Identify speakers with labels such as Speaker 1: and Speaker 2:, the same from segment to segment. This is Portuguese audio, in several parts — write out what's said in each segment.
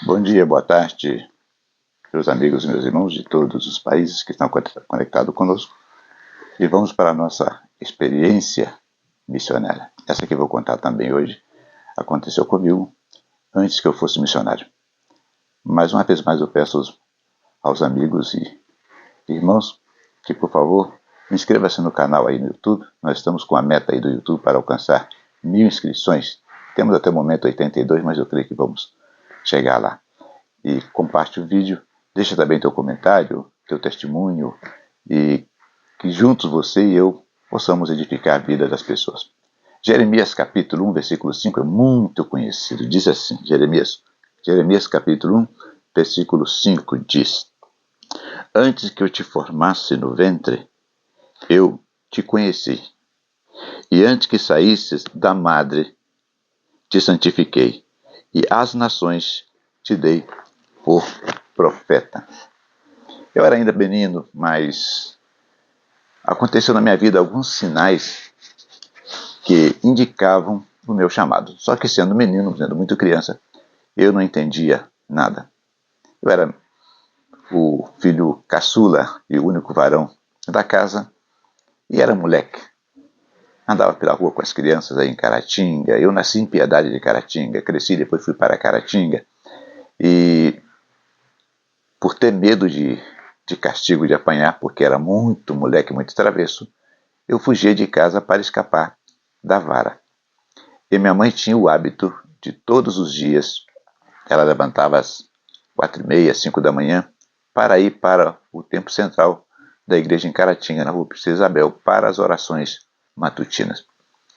Speaker 1: Bom dia, boa tarde, meus amigos e meus irmãos de todos os países que estão conectados conosco. E vamos para a nossa experiência missionária. Essa que eu vou contar também hoje aconteceu comigo antes que eu fosse missionário. Mais uma vez mais eu peço aos amigos e irmãos que, por favor, inscreva-se no canal aí no YouTube. Nós estamos com a meta aí do YouTube para alcançar 1000 inscrições. Temos até o momento 82, mas eu creio que vamos chegar lá. E compartilhe o vídeo, deixa também teu comentário, teu testemunho, e que juntos você e eu possamos edificar a vida das pessoas. Jeremias capítulo 1, versículo 5 é muito conhecido. Diz assim, Jeremias capítulo 1, versículo 5 diz: Antes que eu te formasse no ventre, eu te conheci, e antes que saísses da madre, te santifiquei, e às nações te dei por profeta. Eu era ainda menino, mas aconteceu na minha vida alguns sinais que indicavam o meu chamado. Só que sendo menino, sendo muito criança, eu não entendia nada. Eu era o filho caçula e o único varão da casa e era moleque. Andava pela rua com as crianças aí em Caratinga. Eu nasci em Piedade de Caratinga, cresci, depois fui para Caratinga. E por ter medo de castigo, de apanhar, porque era muito moleque, muito travesso, eu fugia de casa para escapar da vara. E minha mãe tinha o hábito de todos os dias, ela levantava às 4h30, 5 da manhã, para ir para o templo central da igreja em Caratinga, na rua Princesa Isabel, para as orações matutinas.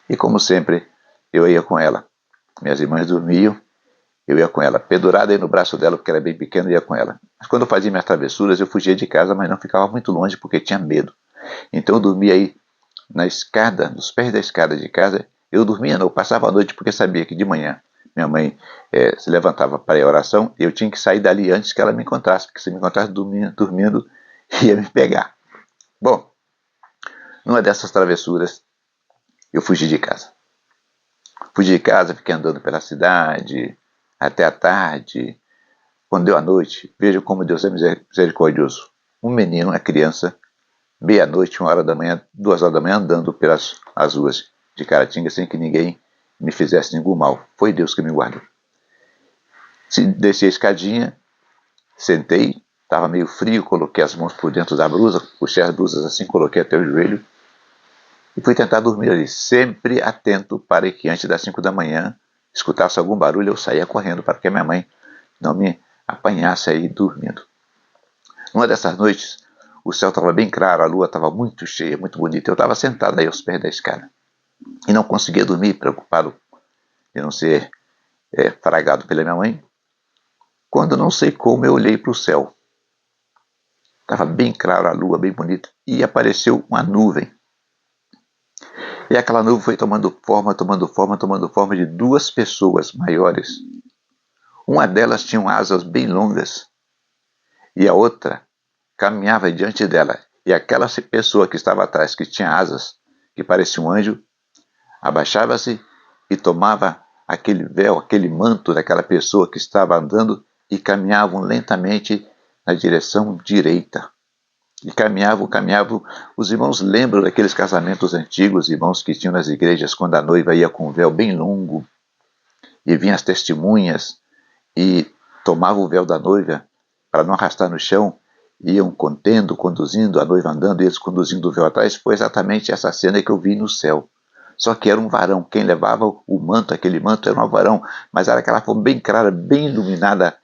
Speaker 1: E como sempre, eu ia com ela. Minhas irmãs dormiam, eu ia com ela, pendurado aí no braço dela, porque era bem pequeno, eu ia com ela. Mas quando eu fazia minhas travessuras, eu fugia de casa, mas não ficava muito longe, porque tinha medo. Então eu dormia aí na escada, nos pés da escada de casa. Eu dormia não, eu passava a noite, porque sabia que de manhã minha mãe se levantava para ir à oração, e eu tinha que sair dali antes que ela me encontrasse, porque se me encontrasse dormindo ia me pegar. Bom, numa dessas travessuras, eu fugi de casa. Fugi de casa, fiquei andando pela cidade até a tarde. Quando deu a noite, veja como Deus é misericordioso. Um menino, uma criança, meia-noite, 1h da manhã, 2h da manhã, andando pelas ruas de Caratinga sem que ninguém me fizesse nenhum mal. Foi Deus que me guardou. Desci a escadinha, sentei, estava meio frio, coloquei as mãos por dentro da blusa, puxei as blusas assim, coloquei até o joelho e fui tentar dormir ali, sempre atento para que antes das 5 da manhã escutasse algum barulho, eu saía correndo para que a minha mãe não me apanhasse aí dormindo. Numa dessas noites, o céu estava bem claro, a lua estava muito cheia, muito bonita. Eu estava sentado aí aos pés da escada e não conseguia dormir, preocupado de não ser fragado pela minha mãe. Quando não sei como, eu olhei para o céu. Estava bem claro, a lua bem bonita, e apareceu uma nuvem. E aquela nuvem foi tomando forma de duas pessoas maiores. Uma delas tinha asas bem longas e a outra caminhava diante dela. E aquela pessoa que estava atrás, que tinha asas, que parecia um anjo, abaixava-se e tomava aquele véu, aquele manto daquela pessoa que estava andando e caminhavam lentamente na direção direita. E caminhavam. Os irmãos lembram daqueles casamentos antigos, irmãos, que tinham nas igrejas, quando a noiva ia com um véu bem longo e vinham as testemunhas e tomavam o véu da noiva para não arrastar no chão, iam conduzindo, a noiva andando e eles conduzindo o véu atrás. Foi exatamente essa cena que eu vi no céu. Só que era um varão, quem levava o manto, aquele manto era um varão, mas era aquela forma bem clara, bem iluminada,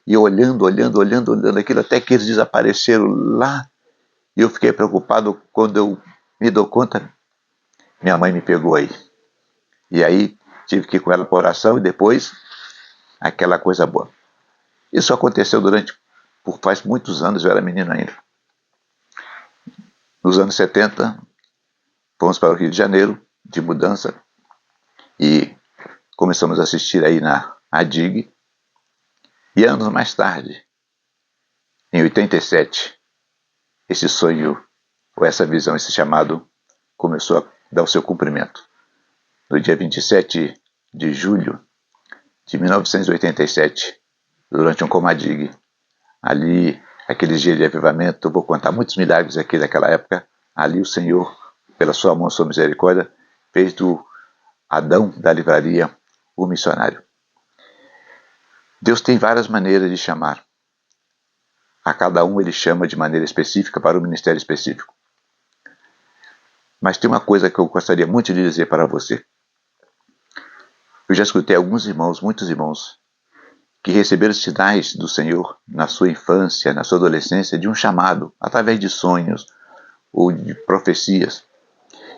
Speaker 1: e olhando aquilo até que eles desapareceram lá. E eu fiquei preocupado. Quando eu me dou conta, minha mãe me pegou aí. E aí tive que ir com ela para oração e depois aquela coisa boa. Isso aconteceu faz muitos anos, eu era menino ainda. Nos anos 70, fomos para o Rio de Janeiro, de mudança, e começamos a assistir aí na ADIG. E anos mais tarde, em 87, esse sonho, ou essa visão, esse chamado, começou a dar o seu cumprimento. No dia 27 de julho de 1987, durante um Comadig. Ali, aqueles dias de avivamento, eu vou contar muitos milagres aqui daquela época. Ali o Senhor, pela sua mão, sua misericórdia, fez do Adão da livraria o missionário. Deus tem várias maneiras de chamar. A cada um ele chama de maneira específica para um ministério específico. Mas tem uma coisa que eu gostaria muito de dizer para você. Eu já escutei alguns irmãos, muitos irmãos, que receberam sinais do Senhor na sua infância, na sua adolescência, de um chamado, através de sonhos ou de profecias.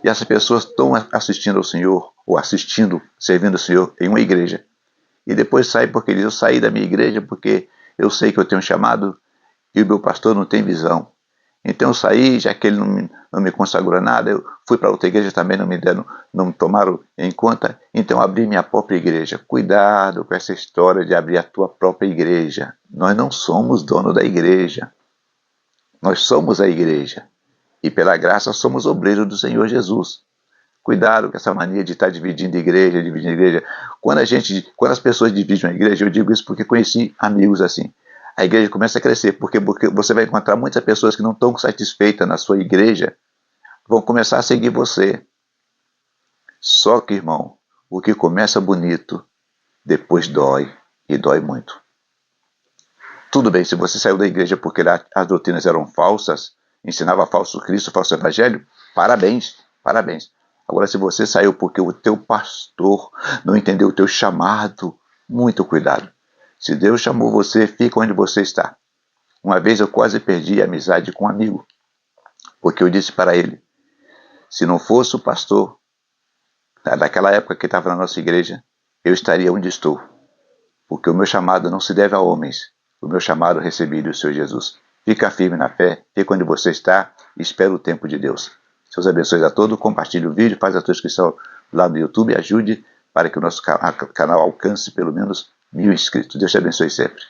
Speaker 1: E essas pessoas estão assistindo ao Senhor, ou assistindo, servindo ao Senhor em uma igreja. E depois saem porque diz, eu saí da minha igreja porque eu sei que eu tenho um chamado e o meu pastor não tem visão. Então eu saí, já que ele não me consagrou nada, eu fui para outra igreja também, não me tomaram em conta, então eu abri minha própria igreja. Cuidado com essa história de abrir a tua própria igreja. Nós não somos dono da igreja. Nós somos a igreja. E pela graça somos obreiros do Senhor Jesus. Cuidado com essa mania de estar dividindo igreja. Quando as pessoas dividem uma igreja, eu digo isso porque conheci amigos assim. A igreja começa a crescer, porque você vai encontrar muitas pessoas que não estão satisfeitas na sua igreja, vão começar a seguir você. Só que, irmão, o que começa bonito, depois dói, e dói muito. Tudo bem, se você saiu da igreja porque as doutrinas eram falsas, ensinava falso Cristo, falso evangelho, parabéns, parabéns. Agora, se você saiu porque o teu pastor não entendeu o teu chamado, muito cuidado. Se Deus chamou você, fica onde você está. Uma vez eu quase perdi a amizade com um amigo, porque eu disse para ele, se não fosse o pastor daquela época que estava na nossa igreja, eu estaria onde estou. Porque o meu chamado não se deve a homens, o meu chamado recebi do Senhor Jesus. Fica firme na fé, fica onde você está e espera o tempo de Deus. Deus abençoe a todos, compartilhe o vídeo, faz a tua inscrição lá no YouTube, ajude para que o nosso canal alcance pelo menos 1000 inscritos. Deus te abençoe sempre.